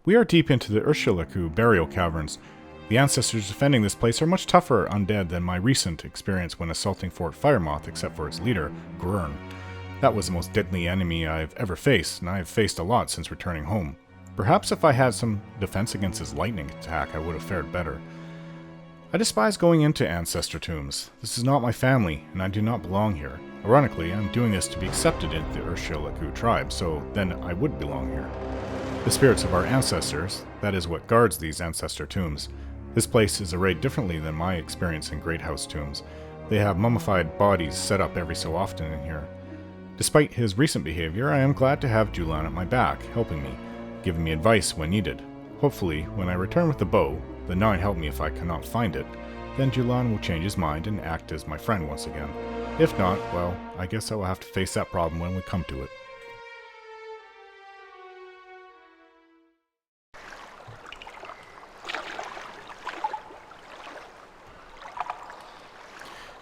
We are deep into the Urshilaku Burial Caverns. The ancestors defending this place are much tougher undead than my recent experience when assaulting Fort Firemoth, except for its leader, Grurn. That was the most deadly enemy I've ever faced, and I have faced a lot since returning home. Perhaps if I had some defense against his lightning attack, I would have fared better. I despise going into ancestor tombs. This is not my family, and I do not belong here. Ironically, I'm doing this to be accepted into the Urshilaku Tribe, so then I would belong here. The spirits of our ancestors, that is what guards these ancestor tombs. This place is arrayed differently than my experience in Great House tombs. They have mummified bodies set up every so often in here. Despite his recent behavior, I am glad to have Julan at my back, helping me, giving me advice when needed. Hopefully, when I return with the bow, the 9 help me if I cannot find it, then Julan will change his mind and act as my friend once again. If not, well, I guess I will have to face that problem when we come to it.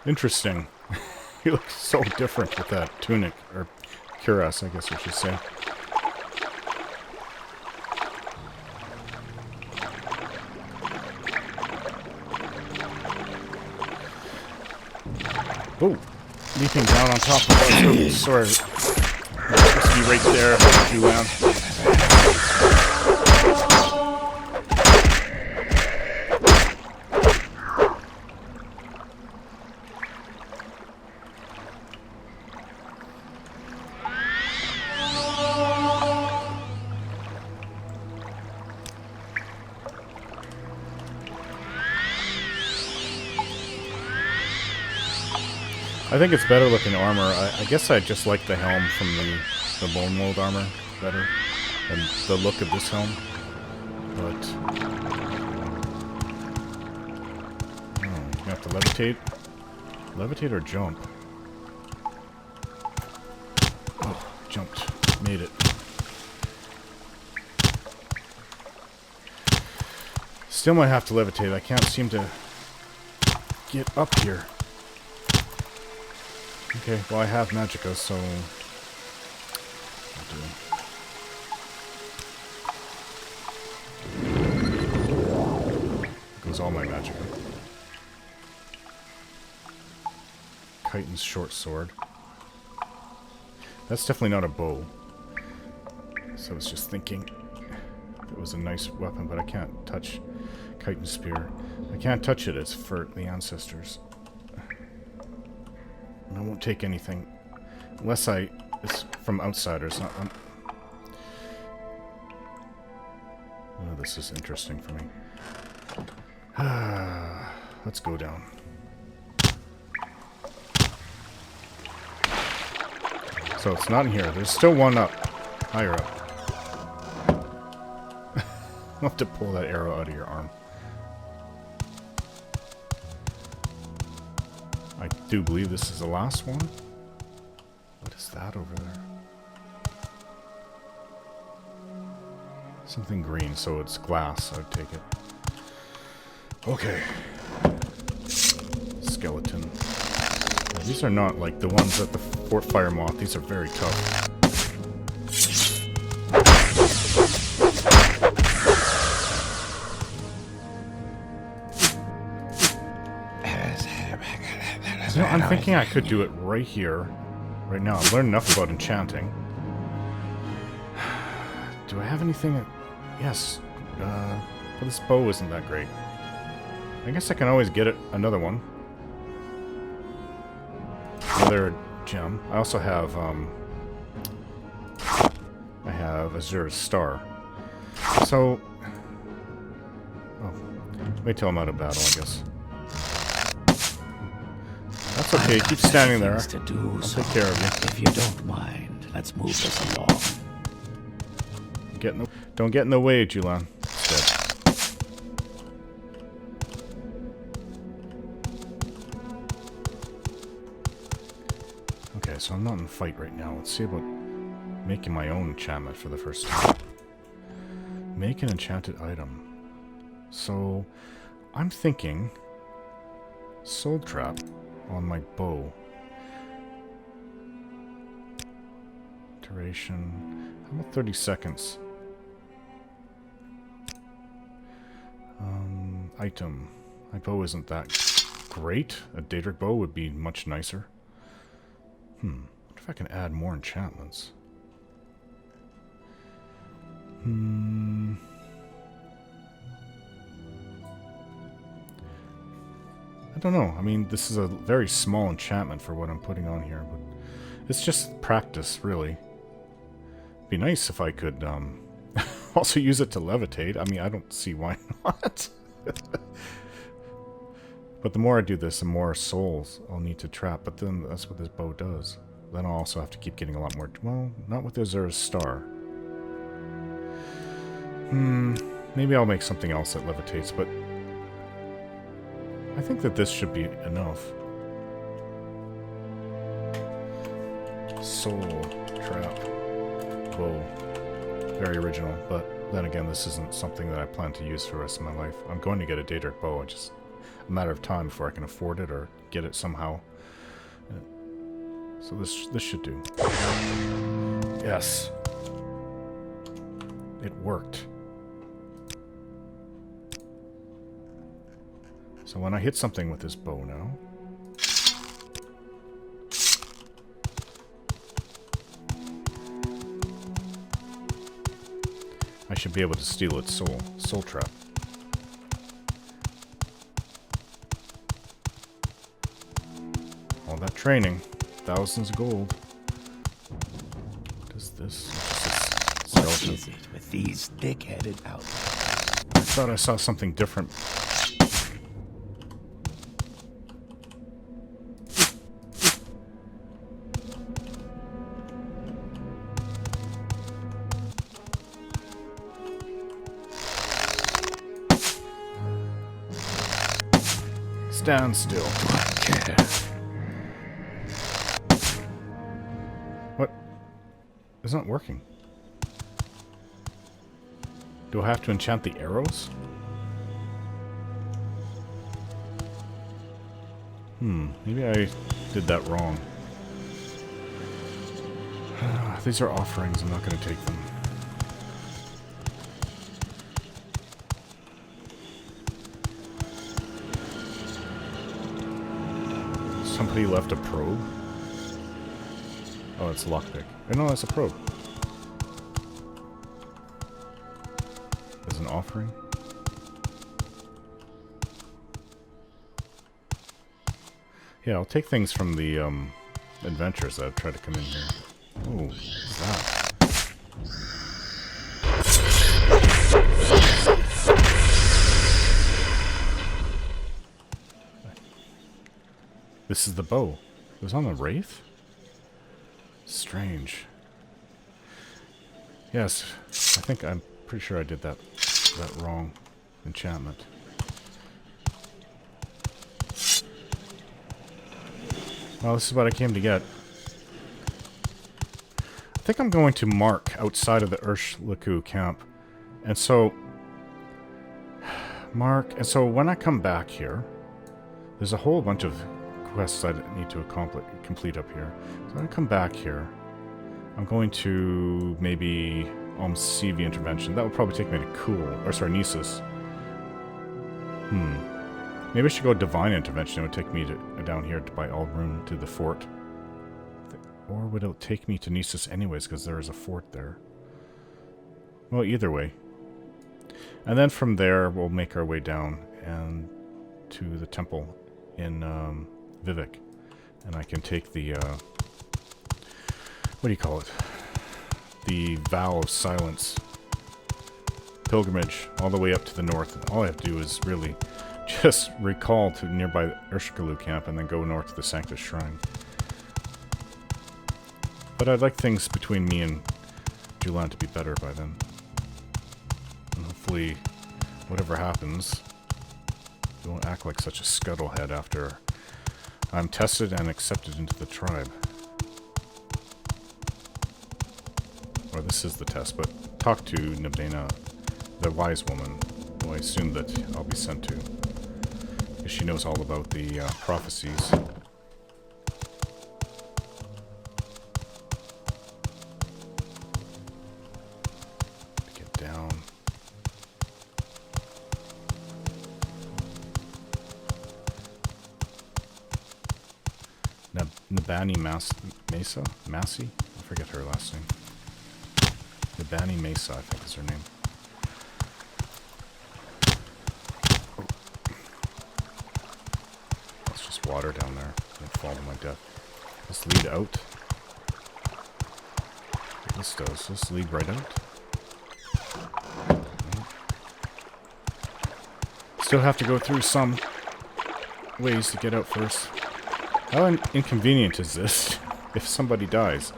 Interesting. He looks so different with that tunic, or cuirass, I guess I should say. Oh, leaping down on top of us. Sorry. It's supposed to be right there, Julan. I think it's better looking armor. I guess I just like the helm from the bone mold armor better than the look of this helm. But you have to levitate. Levitate or jump? Oh, jumped. Made it. Still might have to levitate. I can't seem to get up here. Okay, well I have Magicka, so goes all my Magicka. Chitin's short sword. That's definitely not a bow. So I was just thinking it was a nice weapon, but I can't touch Chitin's spear. I can't touch it, it's for the ancestors. I won't take anything unless it's from outsiders. Not. Oh, this is interesting for me. Let's go down. So it's not in here. There's still one up, higher up. I'll have to pull that arrow out of your arm. I do believe this is the last one. What is that over there? Something green, so it's glass, I'd take it. Okay. Skeleton. Now, these are not like the ones at the Fort Firemoth. These are very tough. You know, I'm thinking I could do it right here, right now. I've learned enough about enchanting. Do I have anything? Yes. Well, this bow isn't that great. I guess I can always get it another one. Another gem. I also have, I have Azur's Star. So, wait till I'm out of battle, I guess. That's okay, keep standing there. I'll take care of you. If you don't mind, let's move this along. Don't get in the way, Julan. Okay, so I'm not in a fight right now. Let's see about making my own enchantment for the first time. Make an enchanted item. So, I'm thinking Soul Trap on my bow. Duration. How about 30 seconds? Item. My bow isn't that great. A Daedric bow would be much nicer. I wonder if I can add more enchantments. I don't know. I mean, this is a very small enchantment for what I'm putting on here, but it's just practice, really. It'd be nice if I could also use it to levitate. I mean, I don't see why not. But the more I do this, the more souls I'll need to trap. But then that's what this bow does. Then I'll also have to keep getting a lot more... Well, not with Azura's Star. Maybe I'll make something else that levitates, but... I think that this should be enough. Soul Trap Bow. Very original, but then again, this isn't something that I plan to use for the rest of my life. I'm going to get a Daedric bow, it's just a matter of time before I can afford it or get it somehow. So this should do. Yes. It worked. So when I hit something with this bow now... I should be able to steal its soul. Soul trap. All that training. Thousands of gold. What is this? What is it with these thick-headed outlaws? I thought I saw something different. Stand still. What? It's not working. Do I have to enchant the arrows? Maybe I did that wrong. These are offerings, I'm not going to take them. Somebody left a probe? Oh, it's a lockpick. Oh, no, that's a probe. As an offering? Yeah, I'll take things from the adventures that have tried to come in here. Oh, what's that? This is the bow. It was on the Wraith? Strange. Yes, I'm pretty sure I did that wrong. Enchantment. Well, this is what I came to get. I think I'm going to mark outside of the Urshilaku camp. And so... Mark... And so when I come back here, there's a whole bunch of quests I need to complete up here. So when I come back here, I'm going to maybe Almsivi intervention. That would probably take me to Nisus. Maybe I should go Divine Intervention. It would take me down here by Aldrune to the fort. Or would it take me to Nisus anyways, because there is a fort there? Well, either way. And then from there, we'll make our way down and to the temple in Vivek. And I can take the, what do you call it? The Vow of Silence pilgrimage all the way up to the north. All I have to do is really just recall to nearby Urshilaku camp and then go north to the Sanctus Shrine. But I'd like things between me and Julan to be better by then. And hopefully, whatever happens, you won't act like such a scuttlehead after I'm tested and accepted into the tribe. Or this is the test, but talk to Nabdena, the wise woman, who I assume that I'll be sent to. Because she knows all about the prophecies. Get down. Nabani Mesa? Massey? I forget her last name. Nabani Mesa, I think is her name. Oh. That's just water down there. I'm gonna fall to my death. This lead out. This does. This lead right out. Still have to go through some ways to get out first. How inconvenient is this if somebody dies?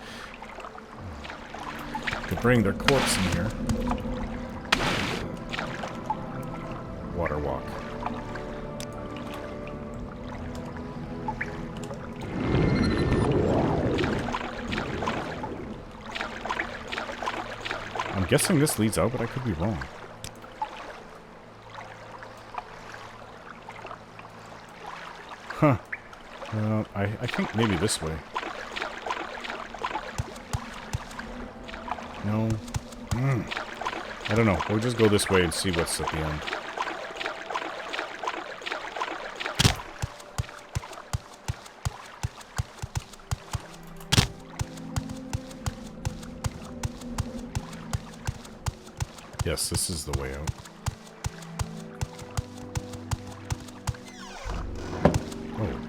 To bring their corpse in here. Water walk. I'm guessing this leads out, but I could be wrong. Huh. I think maybe this way. No. I don't know. We'll just go this way and see what's at the end. Yes, this is the way out. Oh.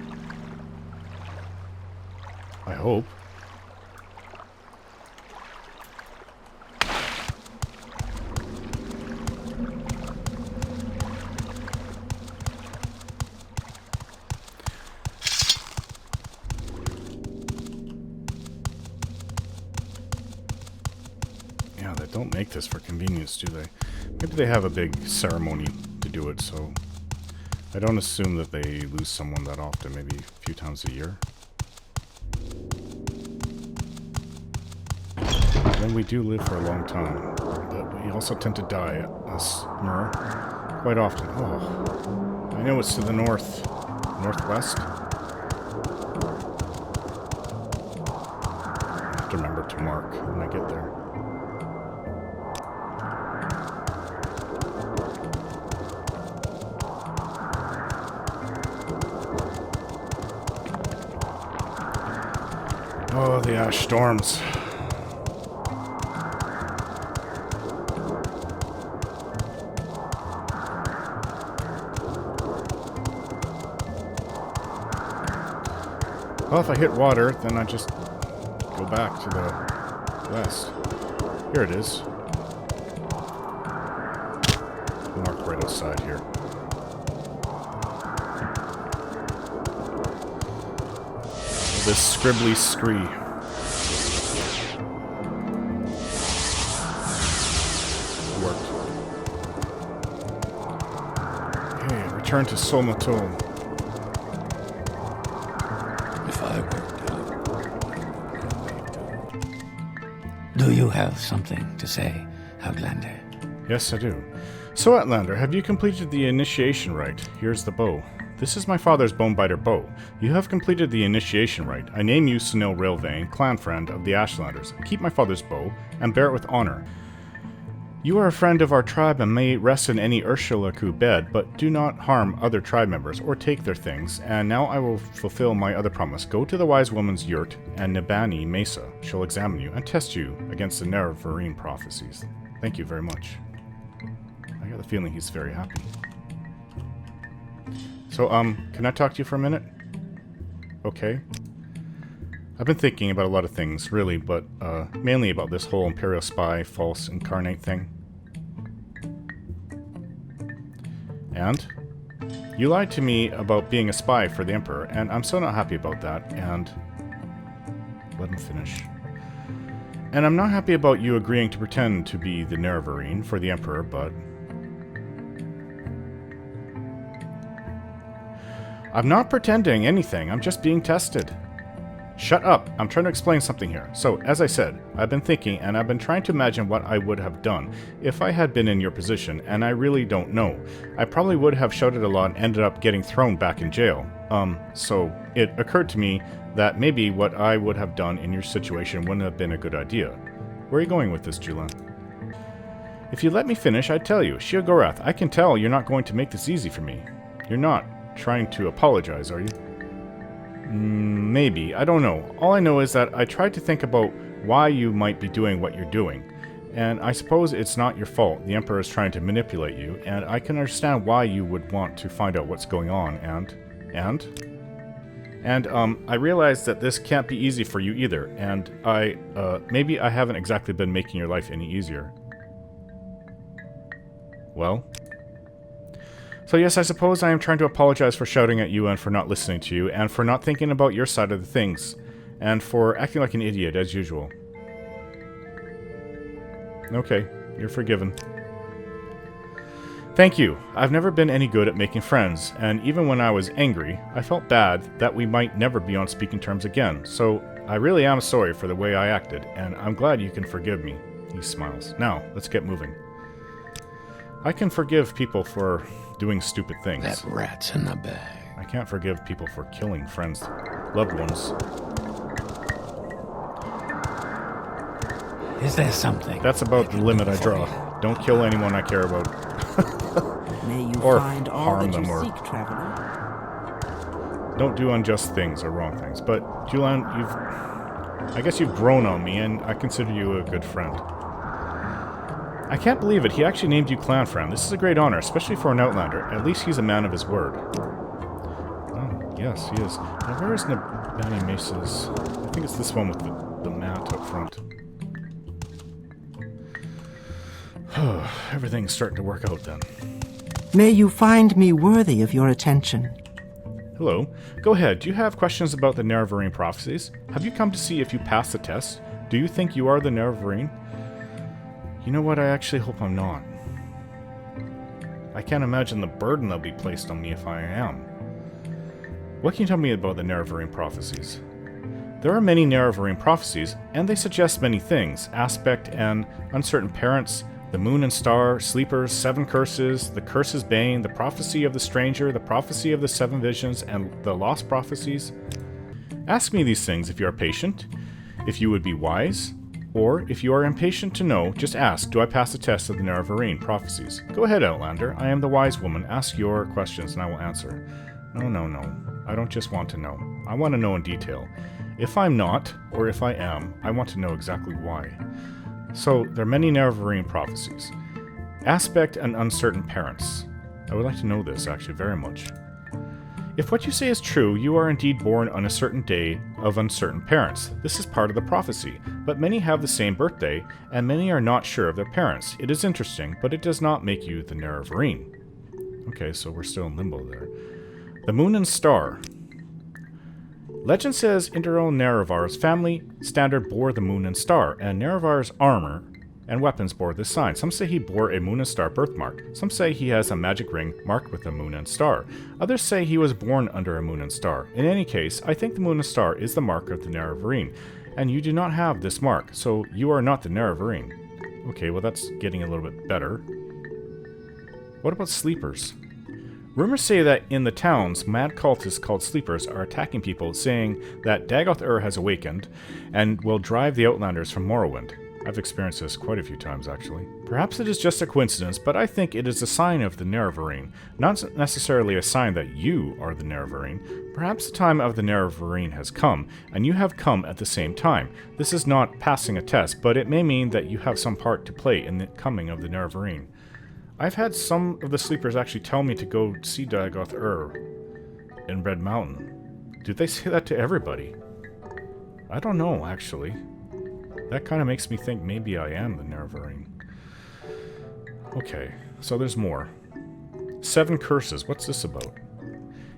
I hope. Yeah, they don't make this for convenience, do they? Maybe they have a big ceremony to do it, so I don't assume that they lose someone that often, maybe a few times a year. And we do live for a long time, but we also tend to die, us Mer, quite often. Oh, I know it's to the north, northwest. I have to remember to mark when I get there. Oh, the ash storms. Well, if I hit water, then I just go back to the west. Here it is. Marked right outside here. This scribbly scree. Worked. Okay, return to Sul-Matuul. If I worked out. Do you have something to say, Outlander? Yes, I do. So, Outlander, have you completed the initiation rite? Here's the bow. This is my father's Bonebiter bow. You have completed the initiation rite. I name you Sunil Railvein, clan friend of the Ashlanders. Keep my father's bow, and bear it with honor. You are a friend of our tribe and may rest in any Urshilaku bed, but do not harm other tribe members or take their things, and now I will fulfill my other promise. Go to the wise woman's yurt, and Nabani Mesa shall examine you and test you against the Nerevarine prophecies. Thank you very much. I got the feeling he's very happy. So, can I talk to you for a minute? Okay. I've been thinking about a lot of things, really, but, mainly about this whole Imperial Spy, false Incarnate thing. And? You lied to me about being a spy for the Emperor, and I'm so not happy about that, and... Let him finish. And I'm not happy about you agreeing to pretend to be the Nerevarine for the Emperor, but... I'm not pretending anything, I'm just being tested. Shut up, I'm trying to explain something here. So, as I said, I've been thinking and I've been trying to imagine what I would have done if I had been in your position, and I really don't know. I probably would have shouted a lot and ended up getting thrown back in jail. So it occurred to me that maybe what I would have done in your situation wouldn't have been a good idea. Where are you going with this, Julan? If you let me finish, I'd tell you. Shia-Gorath, I can tell you're not going to make this easy for me. You're not trying to apologize, are you? Maybe. I don't know. All I know is that I tried to think about why you might be doing what you're doing. And I suppose it's not your fault. The Emperor is trying to manipulate you, and I can understand why you would want to find out what's going on, and I realize that this can't be easy for you either, and maybe I haven't exactly been making your life any easier. Well? So yes, I suppose I am trying to apologize for shouting at you and for not listening to you, and for not thinking about your side of the things, and for acting like an idiot as usual. Okay, you're forgiven. Thank you. I've never been any good at making friends, and even when I was angry, I felt bad that we might never be on speaking terms again, so I really am sorry for the way I acted, and I'm glad you can forgive me. He smiles. Now, let's get moving. I can forgive people for doing stupid things. That rat's in the bag. I can't forgive people for killing friends, loved ones. Is there something? That's about the limit I draw. Don't kill anyone I care about. May you Or find all harm that you them, or seek, traveler. don't do unjust things or wrong things. But, Julian, I guess you've grown on me, and I consider you a good friend. I can't believe it. He actually named you clan friend. This is a great honor, especially for an outlander. At least he's a man of his word. Oh, yes, he is. Now, where is Nabani Mesa's? I think it's this one with the mat up front. Everything's starting to work out then. May you find me worthy of your attention. Hello. Go ahead. Do you have questions about the Nerevarine prophecies? Have you come to see if you pass the test? Do you think you are the Nerevarine? You know what? I actually hope I'm not. I can't imagine the burden that'll be placed on me if I am. What can you tell me about the Nerevarine prophecies? There are many Nerevarine prophecies, and they suggest many things. Aspect and uncertain parents, the moon and star, sleepers, 7 curses, the curse's bane, the prophecy of the stranger, the prophecy of the 7 visions, and the lost prophecies. Ask me these things if you are patient, if you would be wise, or if you are impatient to know, just ask, do I pass the test of the Nerevarine prophecies? Go ahead, Outlander. I am the wise woman. Ask your questions and I will answer. No. I don't just want to know. I want to know in detail. If I'm not, or if I am, I want to know exactly why. So, there are many Nerevarine prophecies. Aspect and uncertain parents. I would like to know this, actually, very much. If what you say is true, you are indeed born on a certain day of uncertain parents. This is part of the prophecy, but many have the same birthday, and many are not sure of their parents. It is interesting, but it does not make you the Nerevarine. Okay, so we're still in limbo there. The moon and star. Legend says Indral Nerevar's family standard bore the moon and star, and Nerevar's armor and weapons bore this sign. Some say he bore a moon and star birthmark. Some say he has a magic ring marked with a moon and star. Others say he was born under a moon and star. In any case, I think the moon and star is the mark of the Nerevarine, and you do not have this mark, so you are not the Nerevarine. Okay, well that's getting a little bit better. What about sleepers? Rumors say that in the towns, mad cultists called sleepers are attacking people, saying that Dagoth-Ur has awakened and will drive the Outlanders from Morrowind. I've experienced this quite a few times, actually. Perhaps it is just a coincidence, but I think it is a sign of the Nerevarine, not necessarily a sign that you are the Nerevarine. Perhaps the time of the Nerevarine has come, and you have come at the same time. This is not passing a test, but it may mean that you have some part to play in the coming of the Nerevarine. I've had some of the sleepers actually tell me to go see Dagoth-Ur in Red Mountain. Do they say that to everybody? I don't know, actually. That kind of makes me think maybe I am the Nerevarine. Okay, so there's more. 7 curses, what's this about?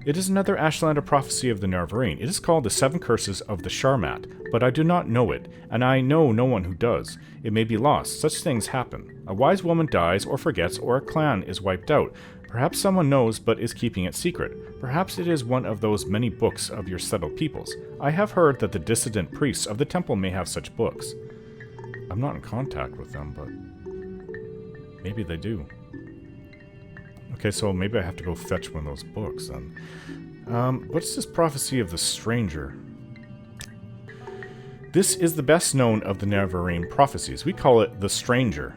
It is another Ashlander prophecy of the Nerevarine. It is called the 7 curses of the Sharmat, but I do not know it, and I know no one who does. It may be lost. Such things happen. A wise woman dies or forgets, or a clan is wiped out. Perhaps someone knows but is keeping it secret. Perhaps it is one of those many books of your settled peoples. I have heard that the dissident priests of the temple may have such books. I'm not in contact with them, but maybe they do. Okay, so maybe I have to go fetch one of those books then. What's this prophecy of the stranger? This is the best known of the Nerevarine prophecies. We call it the stranger.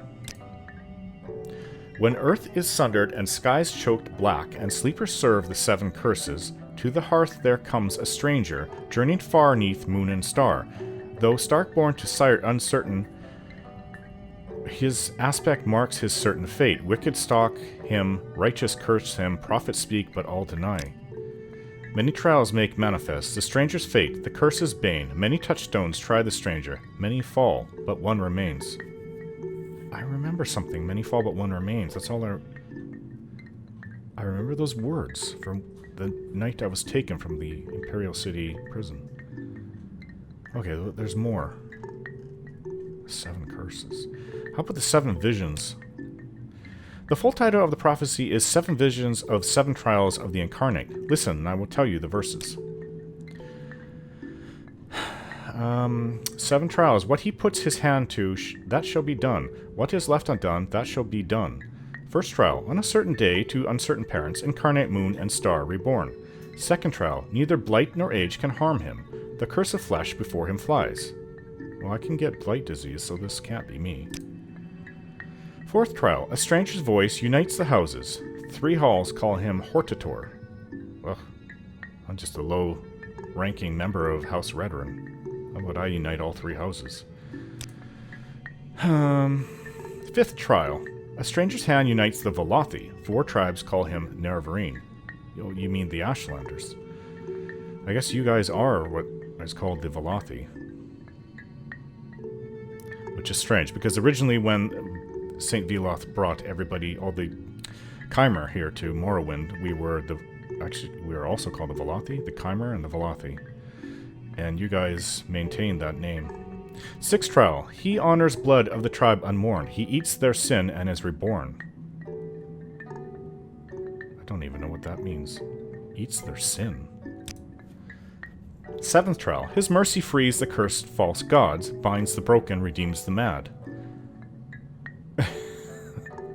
When earth is sundered and skies choked black, and sleepers serve the 7 curses, To the hearth there comes a stranger, journeying far neath moon and star. Though stark-born to sight uncertain, his aspect marks his certain fate. Wicked stalk him, righteous curse him, prophets speak, but all deny. Many trials make manifest the stranger's fate, the curse's bane. Many touchstones try the stranger, many fall, but one remains. I remember something. Many fall, but one remains. That's all I remember those words from the night I was taken from the Imperial City prison. Okay, there's more. 7 curses. How about the 7 visions? The full title of the prophecy is 7 Visions of 7 Trials of the Incarnate. Listen, and I will tell you the verses. 7 trials. What he puts his hand to, that shall be done. What is left undone, that shall be done. First trial. On a certain day, to uncertain parents, incarnate moon and star reborn. Second trial. Neither blight nor age can harm him. The curse of flesh before him flies. Well, I can get blight disease, so this can't be me. Fourth trial. A stranger's voice unites the houses. 3 halls call him Hortator. Well, I'm just a low-ranking member of House Redoran. How about I unite all 3 houses? Fifth trial. A stranger's hand unites the Velothi. 4 tribes call him Nerevarine. You mean the Ashlanders. I guess you guys are what is called the Velothi. Which is strange, because originally when St. Veloth brought everybody, all the Chimer here to Morrowind, we were also called the Velothi, the Chimer and the Velothi. And you guys maintained that name. Sixth trial. He honors blood of the tribe unmourned. He eats their sin and is reborn. I don't even know what that means. Eats their sin. Seventh trial. His mercy frees the cursed false gods, binds the broken, redeems the mad.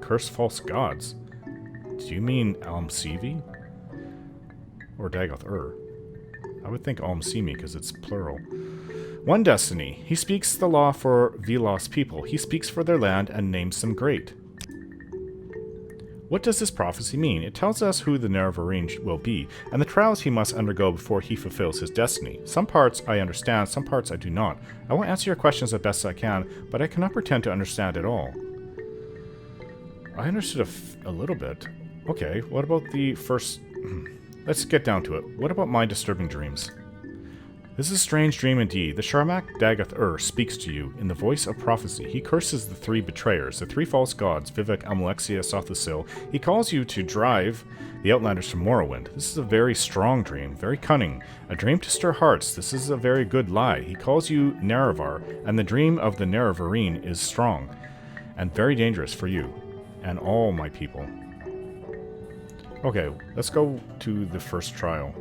Cursed false gods? Do you mean Almsivi? Or Dagoth-Ur? I would think Almsimi because it's plural. One destiny. He speaks the law for Velos people. He speaks for their land and names them great. What does this prophecy mean? It tells us who the Nerevarine will be, and the trials he must undergo before he fulfills his destiny. Some parts I understand, some parts I do not. I will answer your questions as best I can, but I cannot pretend to understand it all. I understood a little bit. Okay, what about the first... Let's get down to it. What about my disturbing dreams? This is a strange dream indeed. The Sharmat Dagoth-Ur speaks to you in the voice of prophecy. He curses the 3 betrayers, the 3 false gods, Vivek, Amalexia, Sothasil. He calls you to drive the Outlanders from Morrowind. This is a very strong dream, very cunning. A dream to stir hearts. This is a very good lie. He calls you Nerevar, and the dream of the Nerevarine is strong and very dangerous for you and all my people. Okay, let's go to the first trial.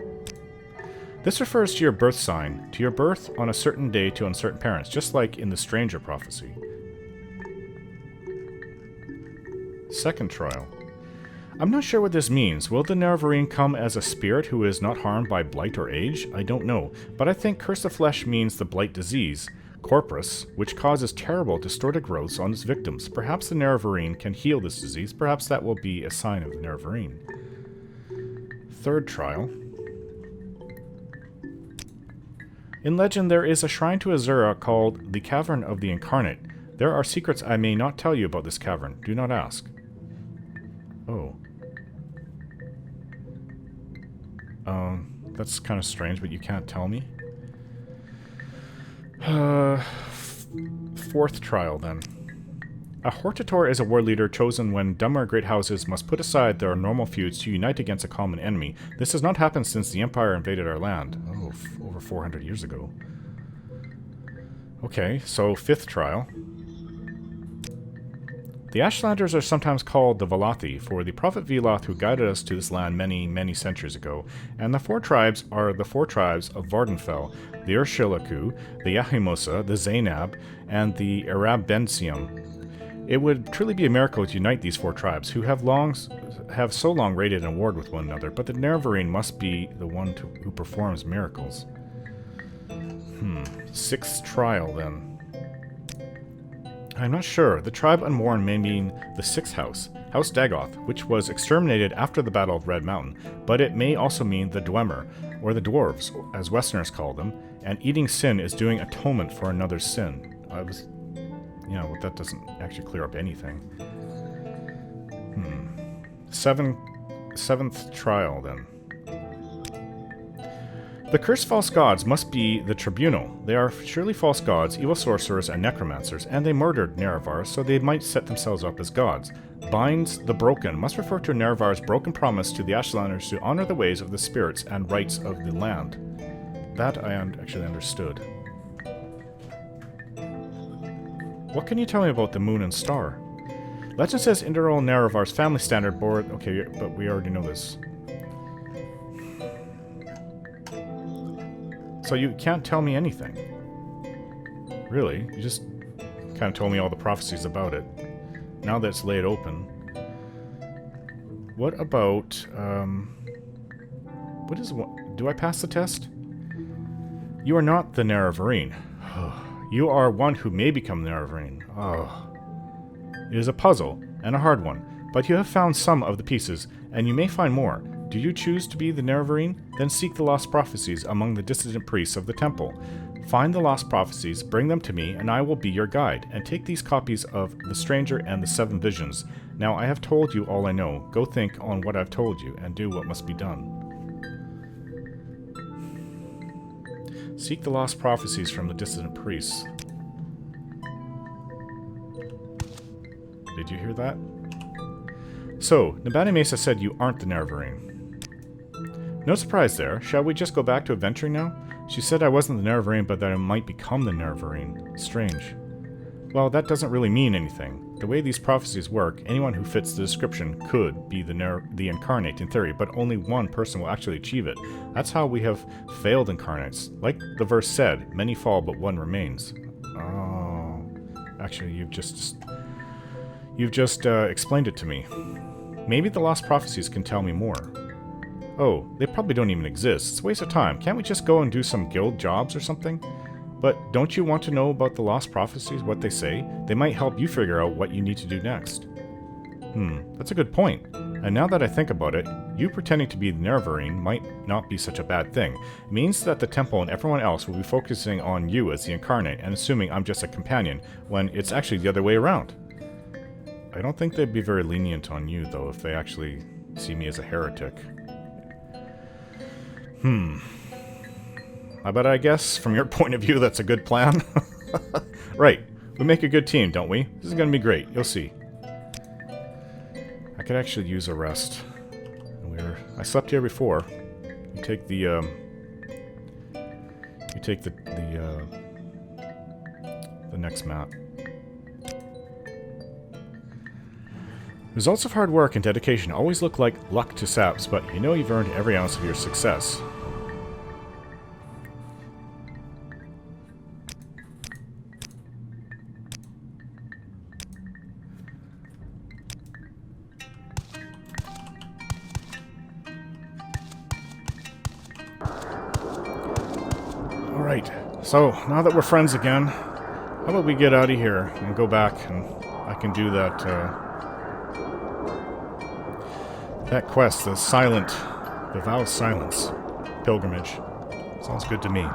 This refers to your birth sign, to your birth on a certain day to uncertain parents, just like in the Stranger prophecy. Second trial. I'm not sure what this means. Will the Nerevarine come as a spirit who is not harmed by blight or age? I don't know, but I think curse of flesh means the blight disease, Corpus, which causes terrible distorted growths on its victims. Perhaps the Nerevarine can heal this disease. Perhaps that will be a sign of the Nerevarine. Third trial. In legend, there is a shrine to Azura called the Cavern of the Incarnate. There are secrets I may not tell you about this cavern. Do not ask. Oh. That's kind of strange, but you can't tell me. Fourth trial, then. A Hortator is a war leader chosen when dumber great houses must put aside their normal feuds to unite against a common enemy. This has not happened since the Empire invaded our land. Oh, over 400 years ago. Okay, so fifth trial. The Ashlanders are sometimes called the Velothi, for the Prophet Veloth who guided us to this land many, many centuries ago. And the 4 tribes are the 4 tribes of Vardenfell, the Urshilaku, the Yahimosa, the Zainab, and the Arabensium. It would truly be a miracle to unite these 4 tribes, who have so long raided and warred with one another, but the Nerevarine must be the one who performs miracles. Sixth trial, then. I'm not sure. The tribe unworn may mean the 6th house. House Dagoth, which was exterminated after the Battle of Red Mountain, but it may also mean the Dwemer, or the Dwarves, as Westerners call them, and eating sin is doing atonement for another's sin. Well, that doesn't actually clear up anything. Seventh trial, then. The cursed false gods must be the tribunal. They are surely false gods, evil sorcerers, and necromancers, and they murdered Nerevar, so they might set themselves up as gods. Binds the broken must refer to Nerevar's broken promise to the Ashlanders to honor the ways of the spirits and rights of the land. That I actually understood. What can you tell me about the moon and star? Legend says Inderal Nerevar's family standard board... Okay, but we already know this. So you can't tell me anything. Really? You just kind of told me all the prophecies about it. Now that it's laid open. What about... What is... Do I pass the test? You are not the Nerevarine. You are one who may become Nerevarine. Oh. It is a puzzle, and a hard one, but you have found some of the pieces, and you may find more. Do you choose to be the Nerevarine? Then seek the Lost Prophecies among the dissident priests of the temple. Find the Lost Prophecies, bring them to me, and I will be your guide, and take these copies of The Stranger and the Seven Visions. Now I have told you all I know. Go think on what I've told you, and do what must be done. Seek the Lost Prophecies from the dissident priests. Did you hear that? So, Nabani Mesa said you aren't the Nerevarine. No surprise there. Shall we just go back to adventuring now? She said I wasn't the Nerevarine, but that I might become the Nerevarine. Strange. Well, that doesn't really mean anything. The way these prophecies work, anyone who fits the description could be the Incarnate in theory, but only one person will actually achieve it. That's how we have failed Incarnates. Like the verse said, many fall but one remains. Oh. Actually, you've just explained it to me. Maybe the Lost Prophecies can tell me more. Oh, they probably don't even exist. It's a waste of time. Can't we just go and do some guild jobs or something? But don't you want to know about the Lost Prophecies, what they say? They might help you figure out what you need to do next. That's a good point. And now that I think about it, you pretending to be the Nerevarine might not be such a bad thing. It means that the temple and everyone else will be focusing on you as the Incarnate and assuming I'm just a companion, when it's actually the other way around. I don't think they'd be very lenient on you, though, if they actually see me as a heretic. But I guess, from your point of view, that's a good plan. Right. We make a good team, don't we? This is going to be great. You'll see. I could actually use a rest. I slept here before. You take the next map. Results of hard work and dedication always look like luck to saps, but you know you've earned every ounce of your success. Alright, so now that we're friends again, how about we get out of here and go back and I can do that quest, the Vow of Silence pilgrimage. Sounds good to me.